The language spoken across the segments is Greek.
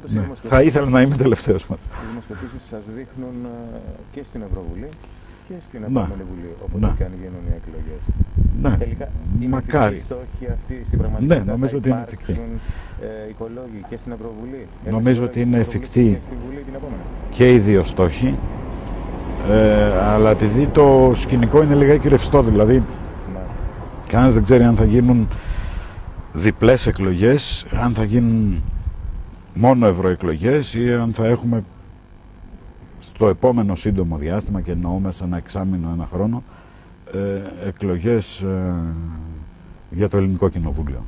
Ναι. Θα ήθελα να είμαι τελευταίος. Οι δημοσκοπήσεις σας δείχνουν και στην Ευρωβουλή και στην επόμενη Βουλή, όποτε και αν γίνουν οι εκλογές. Ναι. Τελικά είναι εφικτή η στόχη αυτή στην πραγματικότητα? Ναι, νομίζω ότι είναι εφικτή. Οικολόγοι και στην Ευρωβουλή? Νομίζω ότι είναι εφικτή και οι δύο στόχοι. Αλλά επειδή το σκηνικό είναι λιγάκι ρευστό, δηλαδή κανένας δεν ξέρει αν θα γίνουν διπλές εκλογές, αν θα γίνουν μόνο ευρωεκλογές ή αν θα έχουμε στο επόμενο σύντομο διάστημα, και εννοώ μέσα ένα εξάμηνο, ένα χρόνο, εκλογές για το Ελληνικό Κοινοβούλιο.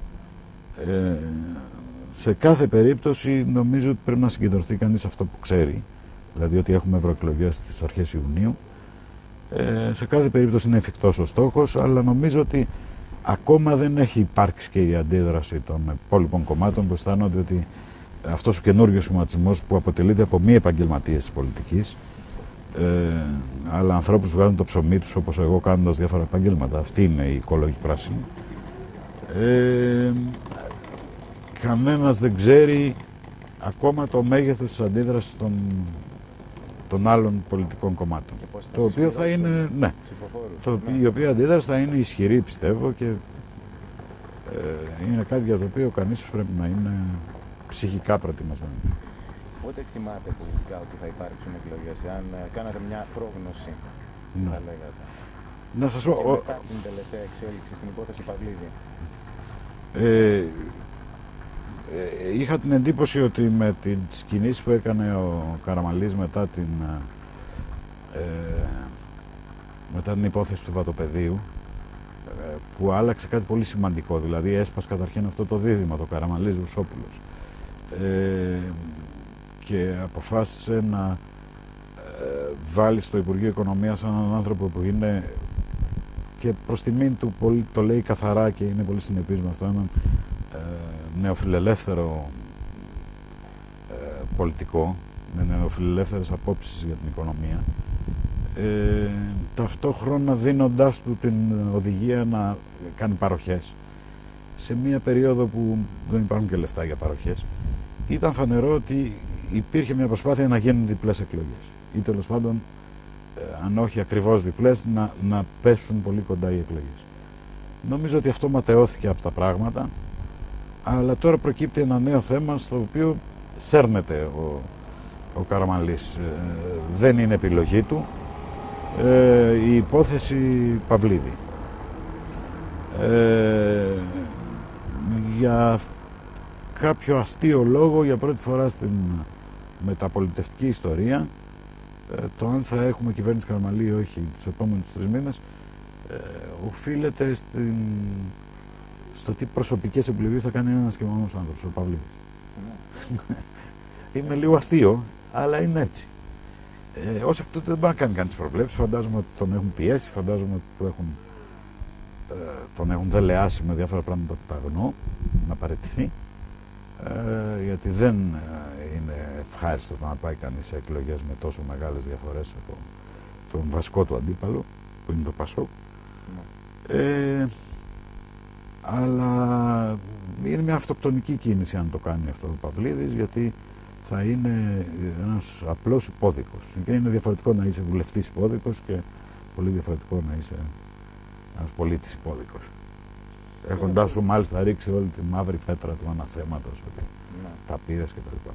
Σε κάθε περίπτωση νομίζω ότι πρέπει να συγκεντρωθεί κανείς αυτό που ξέρει, δηλαδή ότι έχουμε ευρωεκλογές στις αρχές Ιουνίου. Σε κάθε περίπτωση είναι εφικτός ο στόχος, αλλά νομίζω ότι ακόμα δεν έχει υπάρξει και η αντίδραση των υπόλοιπων κομμάτων που αισθάνονται ότι αυτός ο καινούργιος σχηματισμός, που αποτελείται από μη επαγγελματίες της πολιτικής, αλλά ανθρώπους που βγάζουν το ψωμί τους όπως εγώ, κάνοντας διάφορα επαγγέλματα, αυτή είναι η οικολόγη πράσινη, κανένας δεν ξέρει ακόμα το μέγεθος της αντίδρασης των άλλων πολιτικών κομμάτων. Το οποίο θα είναι, ναι, η οποία αντίδραση θα είναι ισχυρή, πιστεύω, και είναι κάτι για το οποίο κανείς πρέπει να είναι ψυχικά προετοιμασμένο. Πότε εκτιμάτε πολιτικά ότι θα υπάρξουν εκλογές, αν κάνατε μια πρόγνωση, θα λέγατε? Να σας πω, και μετά την τελευταία εξέλιξη στην υπόθεση Παυλίδη. Είχα την εντύπωση ότι με τις κινήσεις που έκανε ο Καραμανλής μετά την υπόθεση του Βατοπεδίου, που άλλαξε κάτι πολύ σημαντικό, δηλαδή έσπασε καταρχήν αυτό το δίδυμα, το Καραμανλής-Βουσόπουλος, και αποφάσισε να βάλει στο Υπουργείο Οικονομίας έναν άνθρωπο που είναι, και προς τιμήν του το λέει καθαρά και είναι πολύ συνεπής με αυτό, έναν νεοφιλελεύθερο πολιτικό, με νεοφιλελεύθερες απόψεις για την οικονομία, ταυτόχρονα δίνοντάς του την οδηγία να κάνει παροχές σε μια περίοδο που δεν υπάρχουν και λεφτά για παροχές. Ήταν φανερό ότι υπήρχε μια προσπάθεια να γίνουν διπλές εκλογές, ή τέλος πάντων, αν όχι ακριβώς διπλές, να πέσουν πολύ κοντά οι εκλογές. Νομίζω ότι αυτό ματαιώθηκε από τα πράγματα, αλλά τώρα προκύπτει ένα νέο θέμα στο οποίο σέρνεται ο Καραμανλής. Δεν είναι επιλογή του η υπόθεση Παυλίδη. Για κάποιο αστείο λόγο, για πρώτη φορά στην μεταπολιτευτική ιστορία, το αν θα έχουμε κυβέρνηση Καραμανλή ή όχι τους επόμενους 3 μήνες οφείλεται στο τι προσωπικές επιλογές θα κάνει ένας και μόνος άνθρωπος, ο Παυλίδης. Είναι λίγο αστείο, αλλά είναι έτσι. Ως εκ τούτου δεν μπορεί να κάνει κανείς προβλέψεις. Φαντάζομαι ότι τον έχουν πιέσει, φαντάζομαι ότι τον έχουν δελεάσει με διάφορα πράγματα που τα αγνώ να παραιτηθεί, γιατί δεν είναι ευχάριστο το να πάει κανείς σε εκλογές με τόσο μεγάλες διαφορές από τον βασικό του αντίπαλο, που είναι το Πασόκ. Αλλά είναι μια αυτοκτονική κίνηση αν το κάνει αυτό ο Παυλίδης, γιατί θα είναι ένας απλός υπόδικος. Και είναι διαφορετικό να είσαι βουλευτής υπόδικος και πολύ διαφορετικό να είσαι ένας πολίτης υπόδικος. Έχοντάς σου μάλιστα ρίξει όλη τη μαύρη πέτρα του αναθέματος, ότι τα πήρες κτλ.